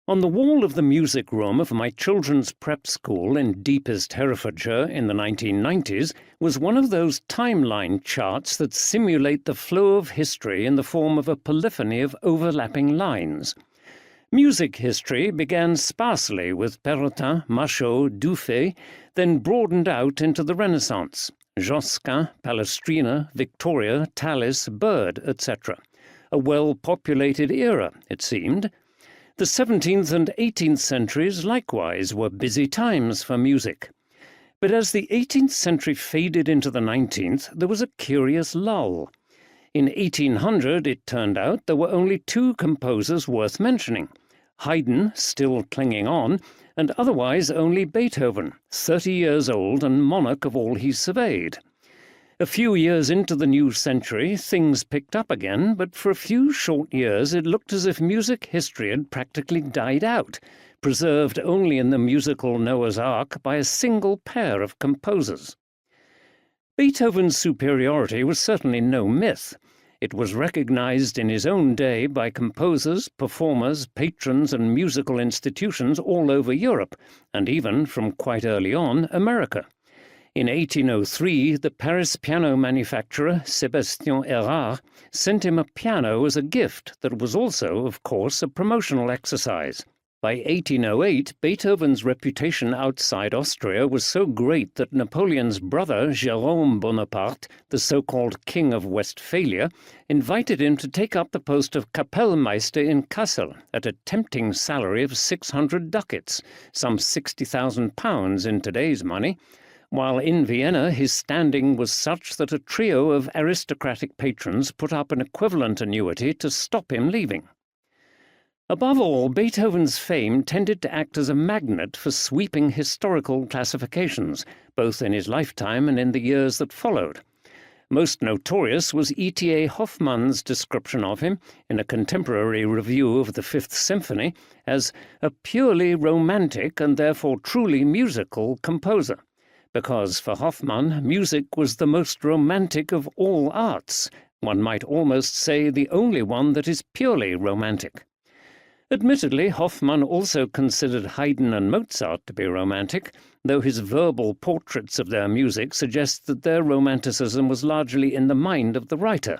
On the wall of the music room of my children's prep school in deepest Herefordshire in the 1990s was one of those timeline charts that simulate the flow of history in the form of a polyphony of overlapping lines. Music history began sparsely with Perrotin, Machaut, Dufay, then broadened out into the Renaissance, Josquin, Palestrina, Victoria, Tallis, Byrd, etc. A well-populated era, it seemed. The 17th and 18th centuries likewise were busy times for music. But as the 18th century faded into the 19th, there was a curious lull. In 1800, it turned out, there were only two composers worth mentioning: Haydn, still clinging on, and otherwise only Beethoven, 30 years old and monarch of all he surveyed. A few years into the new century, things picked up again, but for a few short years it looked as if music history had practically died out, preserved only in the musical Noah's Ark by a single pair of composers. Beethoven's superiority was certainly no myth. It was recognized in his own day by composers, performers, patrons, and musical institutions all over Europe, and even, from quite early on, America. In 1803, the Paris piano manufacturer, Sébastien Erard, sent him a piano as a gift that was also, of course, a promotional exercise. By 1808, Beethoven's reputation outside Austria was so great that Napoleon's brother, Jérôme Bonaparte, the so-called King of Westphalia, invited him to take up the post of Kapellmeister in Kassel at a tempting salary of 600 ducats, some £60,000 in today's money, while in Vienna his standing was such that a trio of aristocratic patrons put up an equivalent annuity to stop him leaving. Above all, Beethoven's fame tended to act as a magnet for sweeping historical classifications, both in his lifetime and in the years that followed. Most notorious was E.T.A. Hoffmann's description of him, in a contemporary review of the Fifth Symphony, as a purely romantic and therefore truly musical composer, because for Hoffmann music was the most romantic of all arts, one might almost say the only one that is purely romantic. Admittedly, Hoffmann also considered Haydn and Mozart to be romantic, though his verbal portraits of their music suggest that their romanticism was largely in the mind of the writer.